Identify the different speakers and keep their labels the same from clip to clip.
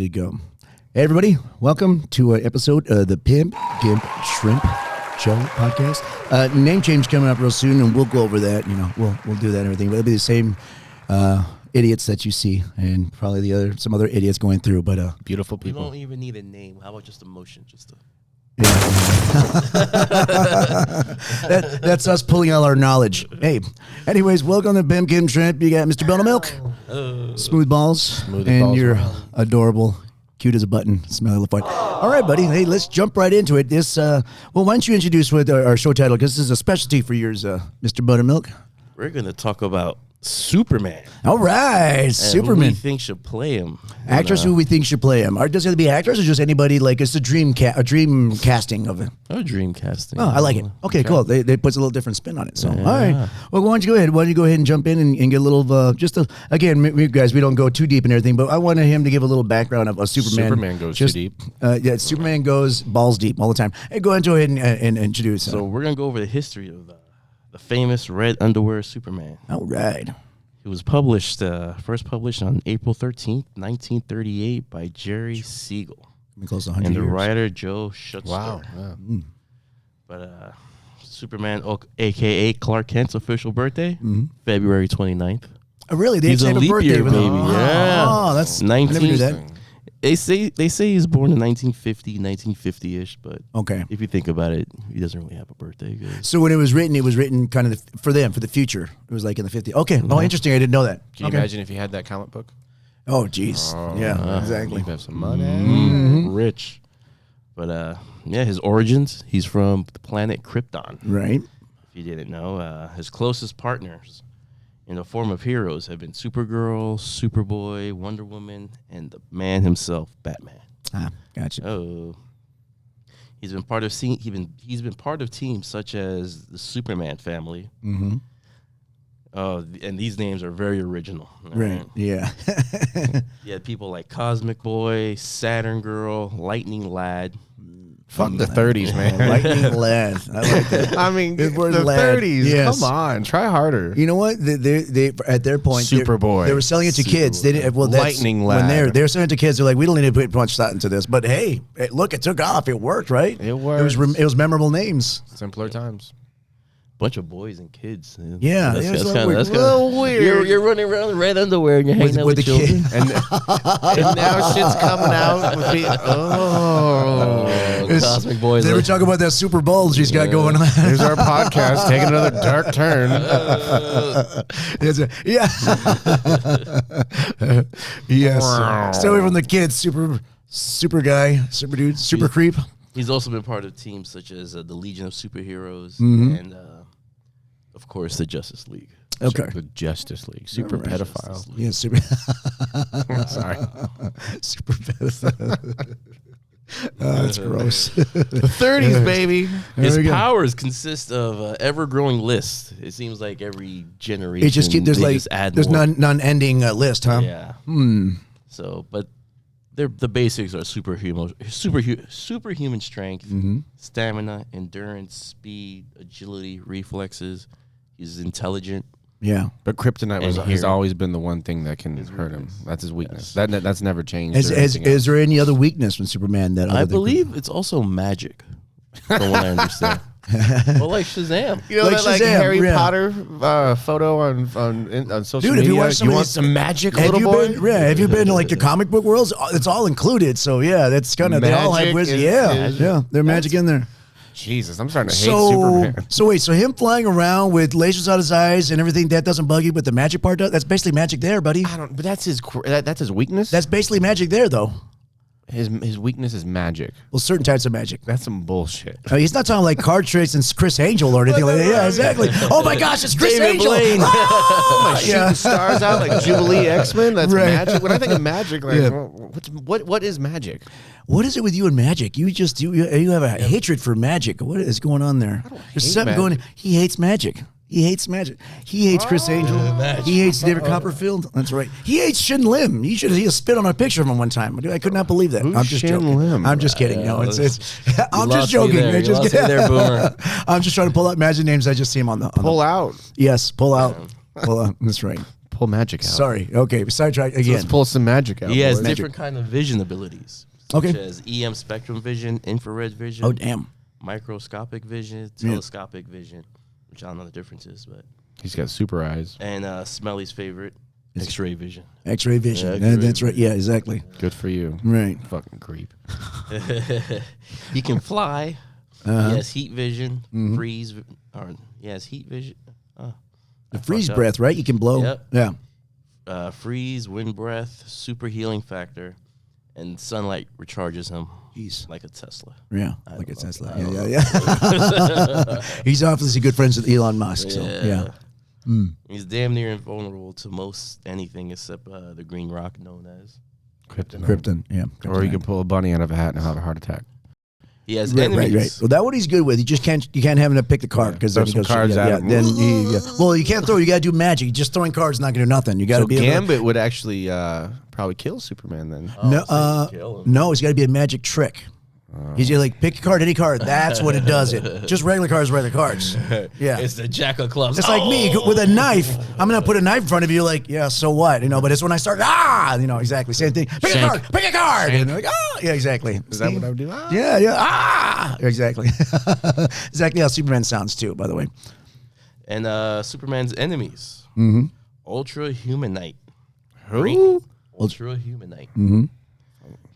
Speaker 1: to go. Hey, everybody. Welcome to an episode of the Pimp, Gimp, Shrimp Show podcast. Name change coming up real soon, and we'll go over that. You know, we'll do that and everything. But it'll be the same idiots that you see, and probably some other idiots going through. But
Speaker 2: beautiful people.
Speaker 3: We don't even need a name. How about just emotion?
Speaker 1: Yeah. That's us pulling all our knowledge. Hey, anyways, welcome to Pimp, Gimp, Shrimp. You got Mr. Buttermilk, Smooth Balls, and you're adorable. Cute as a button, smelly little fun. All right, buddy. Hey, let's jump right into it. This, why don't you introduce what our show title? Because this is a specialty for yours, Mr. Buttermilk.
Speaker 3: We're gonna talk about Superman.
Speaker 1: All right,
Speaker 3: and
Speaker 1: Superman.
Speaker 3: Who we think should play him?
Speaker 1: Actors who we think should play him. Does it have to be actors or just anybody? Like it's a dream casting of it.
Speaker 3: A dream casting.
Speaker 1: Oh, I like it. Okay, cool. They put a little different spin on it. So, all right. Well, why don't you go ahead? Why don't you go ahead and jump in and get a little, again, we guys, we don't go too deep in everything, but I wanted him to give a little background of Superman.
Speaker 2: Superman goes too deep.
Speaker 1: Yeah, Superman goes balls deep all the time. Hey, go ahead and introduce.
Speaker 3: So we're going to go over the history of the famous red underwear Superman.
Speaker 1: All right.
Speaker 3: It was first published on April 13th, 1938 by Jerry Siegel.
Speaker 1: Close to 100
Speaker 3: and the
Speaker 1: years.
Speaker 3: writer Joe Shuster.
Speaker 2: Wow. Yeah.
Speaker 3: But Superman, a.k.a. Clark Kent's official birthday, February 29th.
Speaker 1: Oh, really? They
Speaker 3: He's a
Speaker 1: have
Speaker 3: leap
Speaker 1: birthday
Speaker 3: year
Speaker 1: with
Speaker 3: baby.
Speaker 1: him.
Speaker 3: Yeah.
Speaker 1: Oh, that's
Speaker 3: 19.
Speaker 1: I never knew that.
Speaker 3: They say he's born in 1950, 1950-ish, but
Speaker 1: Okay.
Speaker 3: if you think about it, he doesn't really have a birthday.
Speaker 1: So when it was written kind of for them, for the future. It was like in the 50s. Okay. Oh, interesting. I didn't know that.
Speaker 2: Can you imagine if you had that comic book?
Speaker 1: Oh, jeez. Yeah, exactly.
Speaker 2: You'd have some money.
Speaker 3: Rich. But, his origins, he's from the planet Krypton.
Speaker 1: Right.
Speaker 3: If you didn't know, his closest partners in the form of heroes have been Supergirl, Superboy, Wonder Woman, and the man himself, Batman.
Speaker 1: Ah, gotcha.
Speaker 3: Oh, he's been part of teams such as the Superman family.
Speaker 1: Mm-hmm.
Speaker 3: And these names are very original.
Speaker 1: Right. Yeah.
Speaker 3: You had people like Cosmic Boy, Saturn Girl, Lightning Lad.
Speaker 2: Fuck the 30s, man.
Speaker 1: Lightning Lad. I like that.
Speaker 2: I mean, the
Speaker 1: lad.
Speaker 2: 30s.
Speaker 1: Yes.
Speaker 2: Come on, try harder.
Speaker 1: You know what? They at their point,
Speaker 2: Superboy.
Speaker 1: They were selling it to kids. They didn't. Well,
Speaker 2: Lightning
Speaker 1: when
Speaker 2: Lad.
Speaker 1: they were selling it to kids. They're like, we don't need to put much thought into this. But hey, look, it took off. It worked, right?
Speaker 2: It worked.
Speaker 1: It was memorable names.
Speaker 2: Simpler times.
Speaker 3: Bunch of boys and kids.
Speaker 1: Yeah,
Speaker 3: that's
Speaker 1: a
Speaker 3: kind
Speaker 1: little
Speaker 3: of
Speaker 2: weird.
Speaker 3: You're running around in red underwear and you're hanging out with
Speaker 1: the
Speaker 3: children.
Speaker 1: kid.
Speaker 2: And now shit's coming out.
Speaker 3: Cosmic Boys.
Speaker 1: They were talking about that super bulge he's got going on.
Speaker 2: Here's our podcast taking another dark turn.
Speaker 1: Yeah. Yes. Stay away from the kids. Super guy, super dude, super creep.
Speaker 3: He's also been part of teams such as the Legion of Superheroes and, of course, the Justice League.
Speaker 1: Okay.
Speaker 2: The Justice League. Super pedophile.
Speaker 1: Yeah, super.
Speaker 2: Sorry.
Speaker 1: Super pedophile. That's gross.
Speaker 2: The 30s, baby.
Speaker 3: His powers consist of an ever-growing list. It seems like every generation.
Speaker 1: It just there's
Speaker 3: more.
Speaker 1: non-ending list, huh?
Speaker 3: Yeah. So, but the basics are superhuman strength, stamina, endurance, speed, agility, reflexes. He's intelligent.
Speaker 1: Yeah.
Speaker 2: But kryptonite has always been the one thing that can hurt him. That's his weakness. Yes. That's never changed.
Speaker 1: Is there any other weakness from Superman that
Speaker 3: I believe it's also magic, from what I understand. Well, like Shazam.
Speaker 2: You know
Speaker 1: like
Speaker 2: that
Speaker 1: Shazam,
Speaker 2: Harry Potter photo on social media?
Speaker 1: Dude, if you watch
Speaker 2: you want some magic, little boy?
Speaker 1: Have you been to like the comic book worlds? It's all included. So yeah, that's kind of, they all have wisdom. Yeah, there's magic in there.
Speaker 2: Jesus, I'm starting to hate Superman.
Speaker 1: So wait, so him flying around with lasers out his eyes and everything, that doesn't bug you, but the magic part does? That's basically magic there, buddy.
Speaker 2: But that's his weakness?
Speaker 1: That's basically magic there, though.
Speaker 2: His weakness is magic.
Speaker 1: Well, certain types of magic.
Speaker 2: That's some bullshit.
Speaker 1: He's not talking like card tricks and Chris Angel or anything like that. Yeah, exactly. Oh my gosh, it's Chris
Speaker 3: David
Speaker 1: Angel.
Speaker 3: Blaine.
Speaker 1: Oh,
Speaker 2: Shooting stars out like Jubilee X-Men. That's magic. When I think of magic, like what is magic?
Speaker 1: What is it with you and magic? You have a hatred for magic. What is going on there? There's something going on. He hates magic. He hates magic. He hates Chris Angel. He hates David Copperfield. That's right. He hates Shin Lim. He spit on a picture of him one time. I could not believe that.
Speaker 2: Who's
Speaker 1: I'm just
Speaker 2: Shin
Speaker 1: joking.
Speaker 2: Lim?
Speaker 1: I'm just kidding. No, it's I'm just
Speaker 3: lost me
Speaker 1: joking.
Speaker 3: there. You lost me there, Boomer.
Speaker 1: I'm just trying to pull out magic names. I just see him on the
Speaker 2: Pull out.
Speaker 1: Yes, pull out. Pull out. That's right.
Speaker 2: pull magic out.
Speaker 1: Sorry. Okay. Sidetrack again.
Speaker 2: So let's pull some magic out.
Speaker 3: He has
Speaker 2: boys.
Speaker 3: different kind of vision abilities, such as EM spectrum vision, infrared vision.
Speaker 1: Oh, damn.
Speaker 3: Microscopic vision, telescopic vision, which I don't know the differences, but
Speaker 2: he's got super eyes.
Speaker 3: And Smelly's favorite, X-ray vision.
Speaker 1: X-ray vision.
Speaker 3: X-ray
Speaker 1: That's right. Yeah, exactly.
Speaker 2: Good for you.
Speaker 1: Right.
Speaker 2: Fucking creep.
Speaker 3: He can fly.
Speaker 1: Uh-huh.
Speaker 3: He has heat vision, freeze, or he has heat vision.
Speaker 1: The freeze breath, right? You can blow.
Speaker 3: Yep.
Speaker 1: Yeah.
Speaker 3: Freeze, wind breath, super healing factor, and sunlight recharges him like a Tesla.
Speaker 1: Yeah, like a Tesla. Yeah. He's obviously good friends with Elon Musk. So, yeah.
Speaker 3: He's damn near invulnerable to most anything except the green rock known as
Speaker 1: Krypton. Yeah.
Speaker 2: Or you can pull a bunny out of a hat and have a heart attack.
Speaker 3: He has enemies.
Speaker 1: Right. Well, that's what he's good with. You can't have him to pick the card because then he goes.
Speaker 2: Cards out.
Speaker 1: Well, you can't throw. You got to do magic. Just throwing cards is not going to do nothing. You got to be.
Speaker 2: Gambit would actually probably kill Superman then.
Speaker 1: No, it's got to be a magic trick. He's like, pick a card, any card. That's what it does. It just regular cards, Yeah,
Speaker 3: it's the Jack of Clubs.
Speaker 1: It's like me with a knife. I'm gonna put a knife in front of you. Like, yeah, so what? But it's when I start. Exactly same thing. Pick a card. And like, yeah, exactly.
Speaker 2: Is that what I would do?
Speaker 1: Yeah. Exactly. Exactly how Superman sounds too. By the way.
Speaker 3: And Superman's enemies. Ultra Humanite.
Speaker 2: Who?
Speaker 3: Ultra Humanite.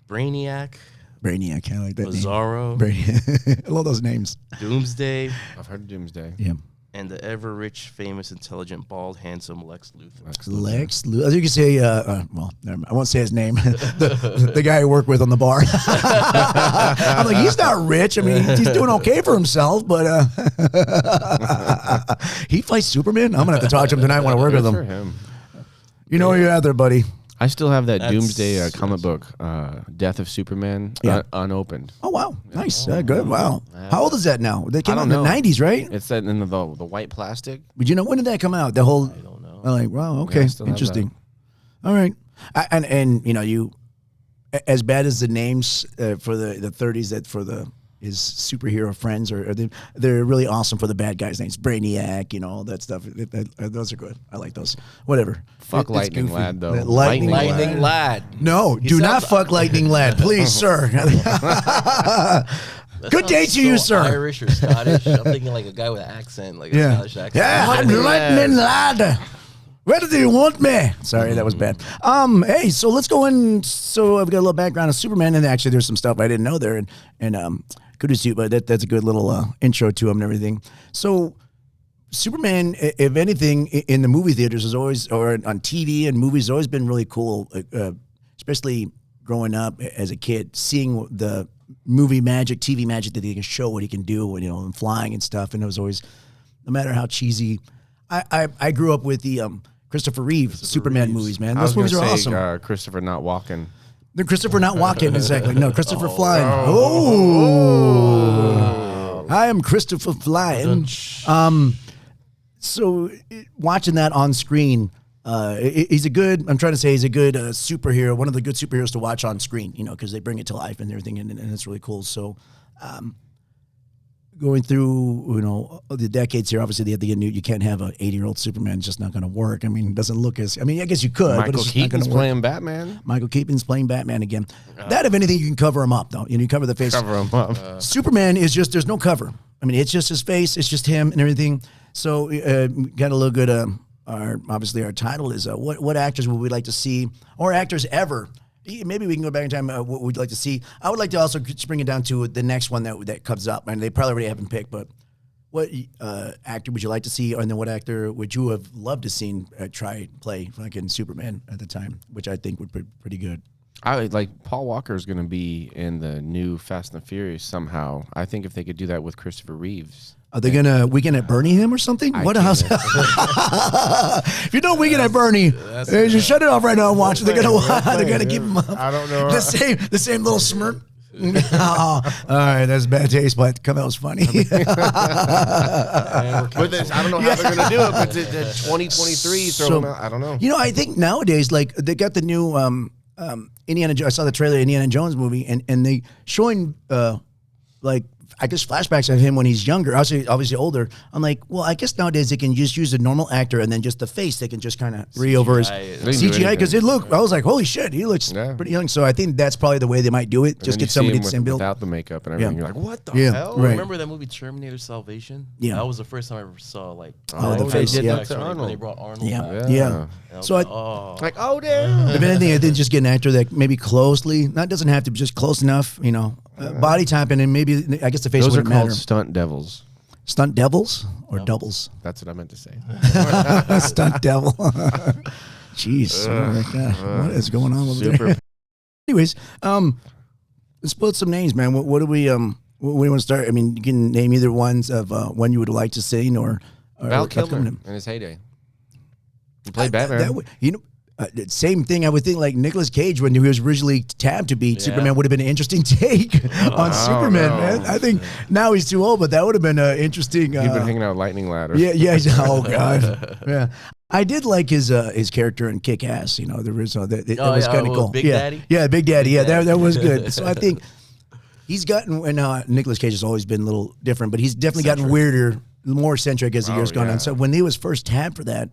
Speaker 3: Brainiac.
Speaker 1: Brainiac, I like that
Speaker 3: Bizarro.
Speaker 1: name. I love those names.
Speaker 3: Doomsday.
Speaker 2: I've heard Doomsday.
Speaker 1: Yeah.
Speaker 3: And the ever-rich, famous, intelligent, bald, handsome Lex Luthor.
Speaker 1: Lex Luthor. As you can say, well, never mind. I won't say his name. the guy I work with on the bar. I'm like, he's not rich. I mean, he's doing okay for himself, but he fights Superman. I'm going to have to talk to him tonight when I work with him. You know where you're at there, buddy.
Speaker 2: I still have that Doomsday comic book, Death of Superman, unopened.
Speaker 1: Oh, wow. Nice. Good. Wow. How old is that now? They came out in the 90s, right?
Speaker 2: It's that in the white plastic.
Speaker 1: But when did that come out? The whole.
Speaker 3: I don't know.
Speaker 1: I'm like, wow, okay. Interesting. All right. And you, as bad as the names for the 30s that for his superhero friends they're really awesome for the bad guys' names. Brainiac, all that stuff. Those are good. I like those. Whatever.
Speaker 2: Fuck Lightning Lad, though.
Speaker 1: Lightning
Speaker 3: Lad.
Speaker 1: No, do not fuck Lightning Lad, please, sir. Good day to you, sir.
Speaker 3: Irish or Scottish. I'm thinking like a guy with an accent, like a Scottish accent.
Speaker 1: Yeah, I'm Lightning Lad. Where do you want me? Sorry, that was bad. Hey, so let's go in. So I've got a little background of Superman, and actually there's some stuff I didn't know there, and kudos to you, but that's a good little intro to him and everything. So Superman, if anything, in the movie theaters is always, or on TV and movies, has always been really cool, especially growing up as a kid, seeing the movie magic, TV magic that they can show what he can do, and flying and stuff. And it was always, no matter how cheesy, I grew up with the Christopher Reeve Superman movies, man. Those movies are awesome.
Speaker 2: Christopher not walking.
Speaker 1: The Christopher not walking, exactly. No, Christopher flying. Oh. I am Christopher flying. So watching that on screen, he's a good superhero, one of the good superheroes to watch on screen, because they bring it to life and everything, and it's really cool. So going through, the decades here, obviously they have to get new. You can't have an 80-year-old Superman. It's just not going to work. I mean, it doesn't look as. I mean, I guess you could.
Speaker 2: Michael
Speaker 1: but it's
Speaker 2: Keaton's
Speaker 1: not gonna
Speaker 2: playing Batman.
Speaker 1: Michael Keaton's playing Batman again. That, if anything, you can cover him up though. You cover the face.
Speaker 2: Cover him up.
Speaker 1: Superman is just there's no cover. I mean, it's just his face. It's just him and everything. So got a little good. Obviously our title is what actors would we like to see, or actors ever. Maybe we can go back in time. What we'd like to see. I would like to also just bring it down to the next one that comes up, and they probably already haven't picked, but. What actor would you like to see, and then what actor would you have loved to see play fucking Superman at the time, which I think would be pretty good.
Speaker 2: I like Paul Walker is going to be in the new Fast and the Furious somehow. I think if they could do that with Christopher Reeves.
Speaker 1: Are they gonna Weekend at Bernie him or something? What house? If you know Weekend at Bernie, just shut it off right now and watch it. They're gonna keep him up.
Speaker 2: I don't know.
Speaker 1: The same little smirk. All right, that's bad taste, but that was funny.
Speaker 2: But this, I don't know how they're going to do it, but 2023, throw them out. I don't know.
Speaker 1: I think nowadays, like, they got the new Indiana Jones. I saw the trailer of Indiana Jones movie, and they showing, like, I guess flashbacks of him when he's younger, obviously older. I'm like, well, I guess nowadays they can just use a normal actor and then just the face. They can just kind of over his CGI because it looked. I was like, holy shit, he looks pretty young. So I think that's probably the way they might do it. Just get somebody the same build
Speaker 2: without the makeup and everything. You're like, what the hell?
Speaker 1: Right.
Speaker 3: Remember that movie Terminator Salvation?
Speaker 1: Yeah,
Speaker 3: that was the first time I ever saw like
Speaker 1: the face.
Speaker 3: They
Speaker 1: Yeah,
Speaker 3: when they brought Arnold.
Speaker 1: Yeah. So damn. If anything, I think just get an actor that maybe closely. That doesn't have to be just close enough. You know, body type and then maybe I guess the face
Speaker 2: Those are
Speaker 1: wouldn't
Speaker 2: called
Speaker 1: matter.
Speaker 2: stunt devils.
Speaker 1: Stunt devils or doubles?
Speaker 2: That's what I meant to say.
Speaker 1: Stunt devil. Jeez. Oh my God. What is going on over there? Anyways, let's put some names, man. What do we what do you want to start? I mean, you can name either ones of one you would like to sing or
Speaker 2: Val Kilmer in his heyday. He played Batman.
Speaker 1: Same thing. I would think like Nicolas Cage when he was originally tabbed to be Superman would have been an interesting take on Superman, man. I think now he's too old, but that would have been an interesting.
Speaker 2: He'd been hanging out with Lightning Ladder.
Speaker 1: Yeah. Oh God. Yeah. I did like his character in Kick Ass. You know, there was that was kind of cool.
Speaker 3: Big Daddy.
Speaker 1: Yeah, Big Daddy. Yeah, that was good. So I think he's gotten. And Nicolas Cage has always been a little different, but he's definitely gotten weirder, more eccentric as the years gone on. So when he was first tabbed for that,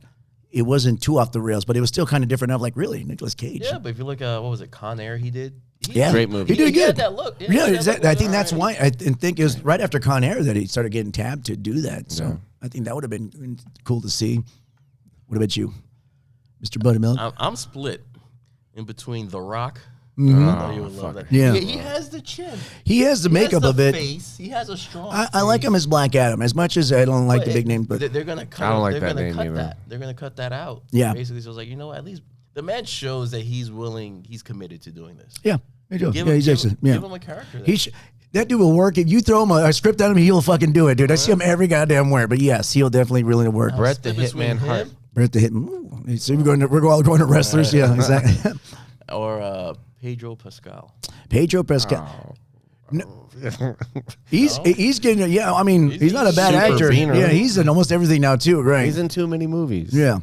Speaker 1: it wasn't too off the rails, but it was still kind of different. I'm like, really, Nicolas Cage?
Speaker 3: Yeah, but if you look at what was it, Con Air? He did.
Speaker 2: Great movie.
Speaker 1: He did good.
Speaker 3: He had that look.
Speaker 1: Yeah, exactly. I think that's why. I think it was right after Con Air that he started getting tabbed to do that. So I think that would have been cool to see. What about you, Mr. Buttermilk?
Speaker 3: I'm split in between The Rock.
Speaker 1: Mm-hmm.
Speaker 3: I know you would love that.
Speaker 1: Yeah.
Speaker 3: He has the chin.
Speaker 1: He has the makeup of it.
Speaker 3: Face. He has a strong.
Speaker 1: I like him as Black Adam. As much as I don't like the big name, but
Speaker 3: they're gonna cut.
Speaker 2: I don't like
Speaker 3: they're
Speaker 2: that
Speaker 3: gonna
Speaker 2: name
Speaker 3: cut
Speaker 2: either.
Speaker 3: that. They're gonna cut that out.
Speaker 1: Yeah.
Speaker 3: Basically, so it's like, you know what? At least the man shows that he's willing. He's committed to doing this.
Speaker 1: yeah, he does.
Speaker 3: Give
Speaker 1: Yeah,
Speaker 3: him,
Speaker 1: he's
Speaker 3: give,
Speaker 1: excellent.
Speaker 3: him,
Speaker 1: Yeah,
Speaker 3: give him a character.
Speaker 1: that dude will work. If you throw him a script at him, he'll fucking do it, dude. I see him every goddamn where. But yes, he'll definitely really work.
Speaker 2: Brett the Hitman Hart.
Speaker 1: Brett the Hitman. So we're all going to wrestlers. Yeah, exactly.
Speaker 3: Or Pedro Pascal.
Speaker 1: Pedro Pascal. He's getting. Yeah, I mean, he's not a bad
Speaker 2: super
Speaker 1: actor.
Speaker 2: beaner.
Speaker 1: Yeah, he's in almost everything now too. Right.
Speaker 2: He's in too many movies.
Speaker 1: Yeah.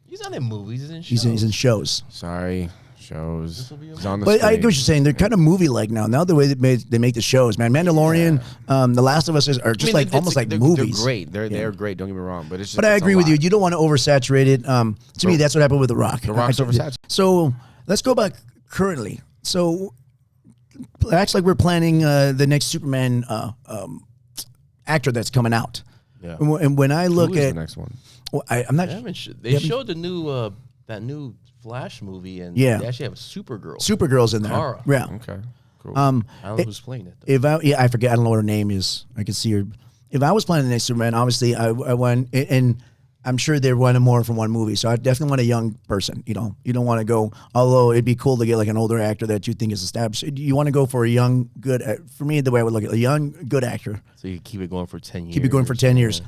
Speaker 3: He's not in movies. He's in shows.
Speaker 1: He's in shows.
Speaker 2: Sorry, shows. He's on the
Speaker 1: But I
Speaker 2: screen.
Speaker 1: get what you're saying. They're kind of movie-like now. Now the way they make the shows, man. Mandalorian, The Last of Us are just almost like movies.
Speaker 2: They're great. They're great. Don't get me wrong. But it's just.
Speaker 1: But I agree with you. You don't want to oversaturate it. To me, that's what happened with The Rock.
Speaker 2: The Rock's oversaturated.
Speaker 1: So let's go back currently. So acts like we're planning the next Superman actor that's coming out.
Speaker 3: Yeah.
Speaker 1: And when I look
Speaker 2: Who is
Speaker 1: at
Speaker 2: the next one?
Speaker 1: well, I'm not.
Speaker 3: They showed the new that new Flash movie, and
Speaker 1: Yeah.
Speaker 3: they actually have a Supergirl.
Speaker 1: Supergirl's in there.
Speaker 3: Kara.
Speaker 1: Yeah.
Speaker 2: Okay. Cool.
Speaker 3: I don't know who's playing it, though.
Speaker 1: I forget. I don't know what her name is. I can see her. If I was playing the next Superman, obviously I want, and I'm sure they're running more from one movie. So I definitely want a young person. You know, you don't want to go. Although it'd be cool to get like an older actor that you think is established. You want to go for a young, good. For me, the way I would look at it, a young, good actor.
Speaker 3: So you keep it going for 10 years.
Speaker 1: Keep it going for 10 years.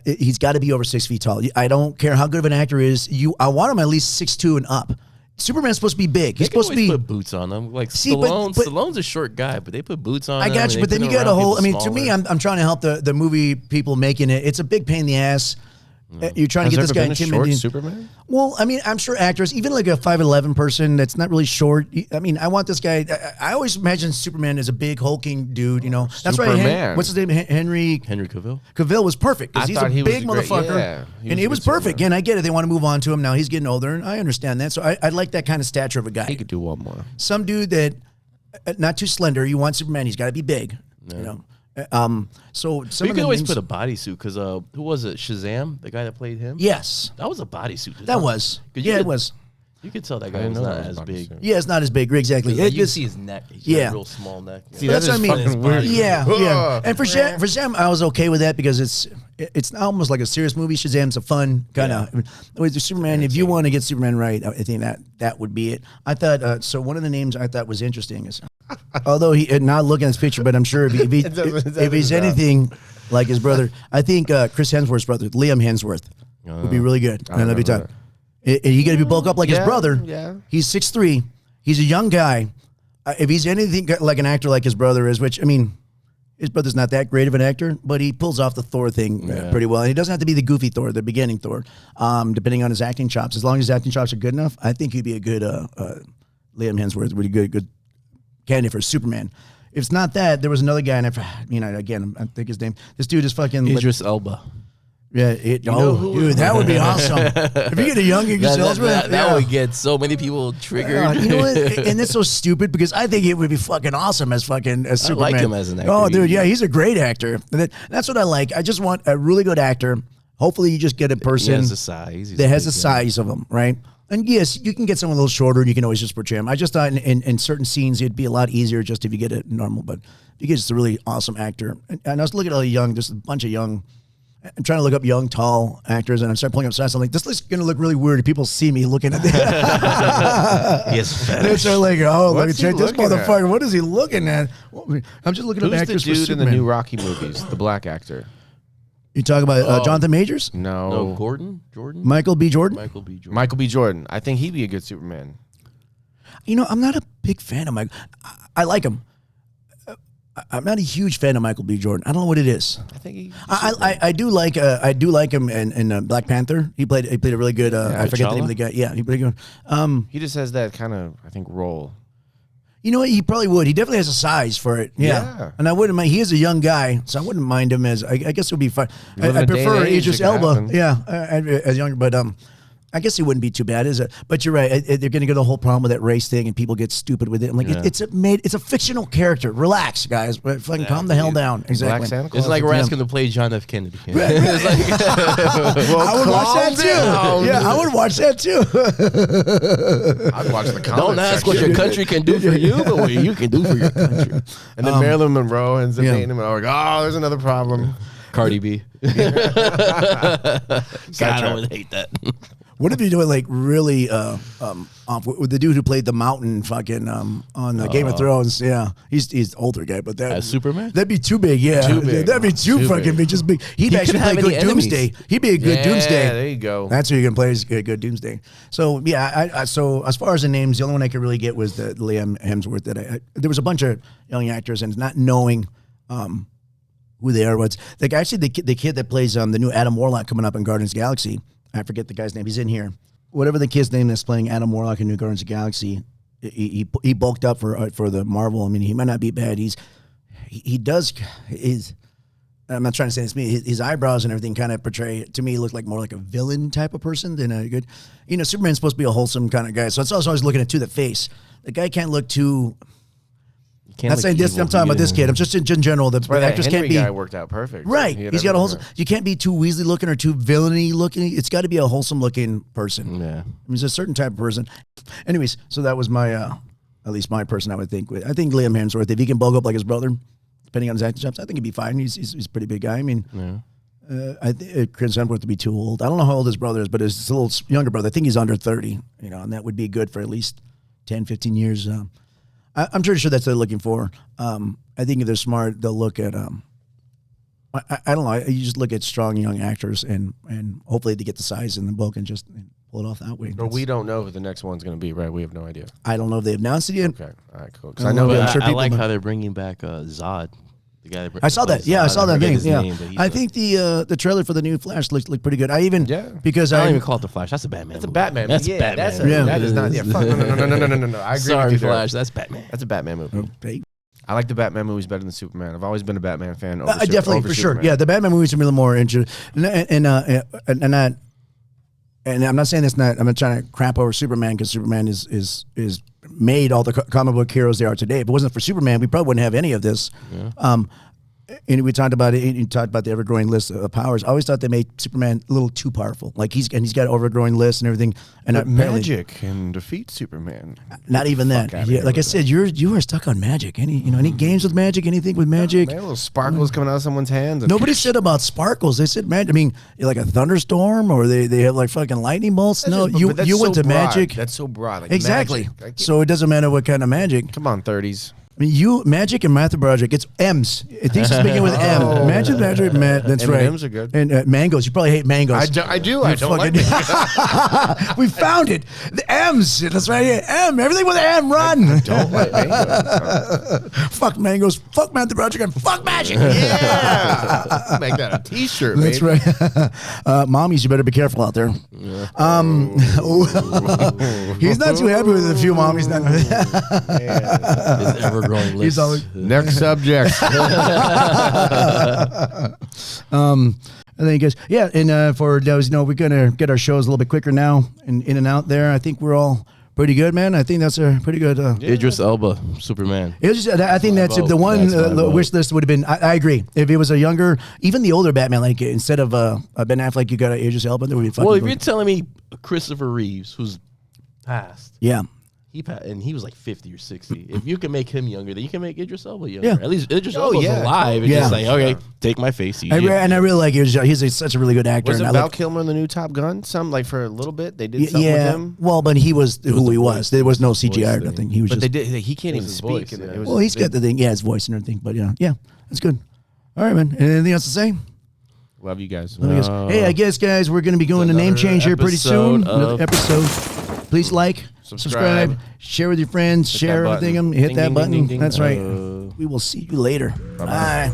Speaker 1: He's got to be over 6 feet tall. I don't care how good of an actor he is. I want him at least 6'2" and up. Superman's supposed to be big. He's supposed to be.
Speaker 3: Put boots on him. Like
Speaker 1: See, but
Speaker 3: Stallone's a short guy, but they put boots on him.
Speaker 1: I got you, but then you got a whole. I mean, to me, I'm trying to help the movie people making it. It's a big pain in the ass. You're trying to get this guy intimidating.
Speaker 2: Superman?
Speaker 1: Well, I mean, I'm sure actors, even like a 5'11" person that's not really short. I mean, I want this guy. I always imagine Superman as a big hulking dude. You know, that's right.
Speaker 2: Superman.
Speaker 1: What's his name? Henry
Speaker 3: Cavill.
Speaker 1: Cavill was perfect because
Speaker 2: I
Speaker 1: he's a
Speaker 2: thought he was
Speaker 1: big
Speaker 2: great.
Speaker 1: motherfucker,
Speaker 2: Yeah,
Speaker 1: and it was perfect. And I get it; they want to move on to him now. He's getting older, and I understand that. So I like that kind of stature of a guy.
Speaker 2: He could do one more.
Speaker 1: Some dude that not too slender. You want Superman? He's got to be big. You know. So some
Speaker 3: You
Speaker 1: of
Speaker 3: can
Speaker 1: the
Speaker 3: always
Speaker 1: names-
Speaker 3: put a bodysuit because who was it? Shazam, the guy that played him.
Speaker 1: Yes,
Speaker 3: That was a bodysuit.
Speaker 1: that was.
Speaker 3: 'Cause you
Speaker 1: Yeah, it
Speaker 3: could-
Speaker 1: was.
Speaker 3: You could tell that guy
Speaker 2: didn't
Speaker 3: was
Speaker 2: know
Speaker 3: not
Speaker 2: that was
Speaker 3: as big.
Speaker 2: bodysuit.
Speaker 1: Yeah, it's not as big. Exactly.
Speaker 3: You
Speaker 1: It
Speaker 3: can
Speaker 1: just-
Speaker 3: see his neck. He's
Speaker 1: Yeah.
Speaker 3: got a real small neck.
Speaker 2: See,
Speaker 1: That's
Speaker 2: that
Speaker 1: what
Speaker 2: is
Speaker 1: I mean.
Speaker 2: fucking weird.
Speaker 1: Yeah. And for Shazam, I was okay with that because it's almost like a serious movie. Shazam's a fun kind of. With Superman, if you want to get Superman right, I think that would be it. I thought so. One of the names I thought was interesting is, although he not looking at his picture, but I'm sure if he's anything like his brother, I think Chris Hemsworth's brother, Liam Hemsworth, would be really good. And that'd be tough. He got to be bulk up like his brother.
Speaker 2: Yeah.
Speaker 1: He's 6'3". He's a young guy. If he's anything like an actor like his brother is, which I mean, his brother's not that great of an actor, but he pulls off the Thor thing pretty well. And he doesn't have to be the goofy Thor, the beginning Thor, depending on his acting chops. As long as his acting chops are good enough, I think he'd be a good Liam Hemsworth, would be a good candidate for Superman. if it's not that, there was another guy, and again, I think his name. This dude is fucking
Speaker 3: Idris Elba.
Speaker 1: Yeah, dude, that would be awesome. If you get a young Idris Elba,
Speaker 3: that would get so many people triggered.
Speaker 1: You know what? And it's so stupid because I think it would be fucking awesome as Superman.
Speaker 3: I like him as an actor.
Speaker 1: Oh, dude, yeah, he's a great actor. That's what I like. I just want a really good actor. Hopefully, you just get a person
Speaker 3: that
Speaker 1: has the size of him, right? And yes, you can get someone a little shorter, and you can always just portray him. I just thought in certain scenes it'd be a lot easier just if you get it normal, but if you get just a really awesome actor. And I was looking at all the young, just a bunch of young. I'm trying to look up young, tall actors, and I'm starting pulling up size. I'm like, this looks going to look really weird if people see me looking at this.
Speaker 3: Yes,
Speaker 1: they start like, oh, let me check this motherfucker. At? What is he looking at? I'm just looking up actors for Superman.
Speaker 2: Who's the dude in the new Rocky movies? The black actor.
Speaker 1: You talk about Jonathan Majors?
Speaker 2: No,
Speaker 3: Jordan.
Speaker 1: Michael B. Jordan.
Speaker 2: Michael B. Jordan. I think he'd be a good Superman.
Speaker 1: You know, I'm not a big fan of Michael. I like him. I'm not a huge fan of Michael B. Jordan. I don't know what it is.
Speaker 2: I think
Speaker 1: I do like him in Black Panther. He played a really good. I forget the name of the guy. Yeah, he played good.
Speaker 2: He just has that kind of role.
Speaker 1: You know what? He probably would. He definitely has a size for it. Yeah. And I wouldn't mind. He is a young guy, so I wouldn't mind him as. I guess it would be fine. I prefer Idris Elba. Yeah, as younger, but I guess it wouldn't be too bad, is it? But you're right. They're going to get the whole problem with that race thing, and people get stupid with it. I'm like, it's a fictional character. Relax, guys. Fucking calm the hell down. Exactly.
Speaker 3: It's like we're asking to play John F. Kennedy.
Speaker 1: Right. It's like, I would watch that too. Yeah, I would watch that too.
Speaker 2: I'd watch the comments.
Speaker 3: Don't ask what your country can do for you, but what you can do for your country.
Speaker 2: And then Marilyn Monroe ends up dating him, and I'm like, oh, there's another problem.
Speaker 3: Cardi B. God, I would hate that.
Speaker 1: What if you do it like really off with the dude who played the Mountain fucking on Game of Thrones? Yeah, he's older guy, but that
Speaker 3: as Superman,
Speaker 1: that'd be too big. Yeah,
Speaker 2: too big.
Speaker 1: That'd be too fucking big. Just big. He'd actually play good Doomsday. He'd be a good Doomsday.
Speaker 2: There you go.
Speaker 1: That's who you can play as a good Doomsday. So yeah, so as far as the names, the only one I could really get was the Liam Hemsworth. There was a bunch of young actors and not knowing. Who they are? What's like actually the kid that plays the new Adam Warlock coming up in Guardians of the Galaxy. I forget the guy's name. He's in here. Whatever the kid's name that's playing Adam Warlock in New Guardians of the Galaxy, he bulked up for the Marvel. I mean, he might not be bad. He does his. I'm not trying to say this. His eyebrows and everything kind of portray to me look like more like a villain type of person than a good. You know, Superman's supposed to be a wholesome kind of guy, so it's also always looking at the face. The guy can't look too. Not saying this. I'm talking about this kid. I'm just in general. The actors can't be.
Speaker 2: Guy worked out perfect.
Speaker 1: Right. He's got a wholesome. You can't be too Weasley looking or too villainy looking. It's got to be a wholesome looking person.
Speaker 3: Yeah.
Speaker 1: I mean, he's a certain type of person. Anyways, so that was my, at least my person. I would think. I think Liam Hemsworth, if he can bulk up like his brother, depending on his acting jobs, I think he'd be fine. He's a pretty big guy. I mean, I think Chris Hemsworth would be too old. I don't know how old his brother is, but his little younger brother, I think he's under 30. You know, and that would be good for at least 10, 15 years. I'm pretty sure that's what they're looking for. I think if they're smart, they'll look at. I don't know. You just look at strong young actors, and hopefully they get the size and the bulk and just pull it off that way.
Speaker 2: But we don't know who the next one's going to be, right? We have no idea.
Speaker 1: I don't know if they've announced it yet.
Speaker 2: Okay, all right, cool. Because I know
Speaker 3: I like how they're bringing back Zod. The guy that
Speaker 1: I saw that. Yeah, I saw that thing. Yeah, I think the trailer for the new Flash looked pretty good. I even because
Speaker 3: I don't even call it the Flash. That's a Batman.
Speaker 2: That's a Batman. That's
Speaker 3: Batman.
Speaker 2: That is not. Yeah, fuck, no. I agree
Speaker 3: Sorry,
Speaker 2: with you
Speaker 3: Flash. That's Batman.
Speaker 2: That's a Batman movie.
Speaker 1: Okay.
Speaker 2: I like the Batman movies better than Superman. I've always been a Batman fan.
Speaker 1: Definitely, for sure. Yeah, the Batman movies are a little more interesting. And I'm not saying this. I'm not trying to crap over Superman because Superman is made all the comic book heroes they are today. If it wasn't for Superman, we probably wouldn't have any of this. Yeah. And we talked about it. You talked about the ever-growing list of powers. I always thought they made Superman a little too powerful. Like he's got an ever-growing list and everything. And
Speaker 2: magic can defeat Superman.
Speaker 1: Not even that. Yeah, like I said, you are stuck on magic. Any games with magic? Anything with magic?
Speaker 2: Man, little sparkles coming out of someone's hands.
Speaker 1: Nobody said about sparkles. They said magic. I mean, like a thunderstorm, or they have like fucking lightning bolts. You went to magic.
Speaker 2: That's so broad. Like
Speaker 1: exactly.
Speaker 2: Magic.
Speaker 1: So it doesn't matter what kind of magic.
Speaker 2: Come on, 30s.
Speaker 1: I mean, magic and Matthew Broderick, it's M's. It thinks it's beginning with M. Magic, that's right.
Speaker 2: M&M's are good.
Speaker 1: And mangoes. You probably hate mangoes.
Speaker 2: I do. I don't like it.
Speaker 1: We found it. The M's. That's right here. M. Everything with an M. Run.
Speaker 2: I don't like mangoes.
Speaker 1: Fuck mangoes. Fuck Matthew Broderick and fuck magic.
Speaker 2: Yeah. Make that a T-shirt,
Speaker 1: that's
Speaker 2: baby.
Speaker 1: Right. Mommies, you better be careful out there. Yeah. He's not too happy with a few mommies.
Speaker 3: His growing lips.
Speaker 1: He's always-
Speaker 2: Next subject.
Speaker 1: I think guys, yeah, and for those, we're gonna get our shows a little bit quicker now, and in and out there. I think we're all pretty good, man. I think that's a pretty good.
Speaker 3: Idris Elba, Superman.
Speaker 1: It was just, I think that's
Speaker 3: vote.
Speaker 1: the one
Speaker 3: That's my vote.
Speaker 1: wish list would have been. I agree. If it was a younger, even the older Batman, like instead of Ben Affleck, you got Idris Elba. That would be fucking.
Speaker 3: Well, if
Speaker 1: good.
Speaker 3: you're telling me Christopher Reeves, who's passed,
Speaker 1: Yeah.
Speaker 3: he was like 50 or 60. If you can make him younger, then you can make Idris Elba younger.
Speaker 1: Yeah.
Speaker 3: At least Idris
Speaker 2: Oh,
Speaker 3: Elba's
Speaker 2: yeah.
Speaker 3: alive. It's
Speaker 1: Yeah.
Speaker 3: just like, okay, take my face.
Speaker 1: And I really like Idris Elba. He's such a really good actor.
Speaker 2: Was
Speaker 1: and
Speaker 2: it
Speaker 1: I
Speaker 2: Val
Speaker 1: like-
Speaker 2: Kilmer in the new Top Gun? Some like for a little bit they did something with
Speaker 1: Yeah,
Speaker 2: him.
Speaker 1: well, but he was who he was. There was no CGI or
Speaker 3: thing.
Speaker 1: nothing. He was
Speaker 2: But
Speaker 1: just.
Speaker 2: they did. He can't even
Speaker 3: his
Speaker 2: speak.
Speaker 3: voice,
Speaker 2: and
Speaker 3: yeah.
Speaker 2: it was
Speaker 1: Well, he's got the thing. Yeah, his voice and everything. But yeah, that's good. All right, man. Anything else to say?
Speaker 2: Love you guys.
Speaker 1: Hey, I guess, guys, we're going to be going to name
Speaker 3: another
Speaker 1: change here pretty soon.
Speaker 3: episode
Speaker 1: Another
Speaker 3: of-
Speaker 1: episode. Please like, subscribe, share with your friends, share
Speaker 2: that
Speaker 1: everything.
Speaker 2: button.
Speaker 1: Hit
Speaker 2: Ding,
Speaker 1: that
Speaker 2: ding,
Speaker 1: button.
Speaker 2: ding, ding, ding.
Speaker 1: That's right. We will see you later. Bye.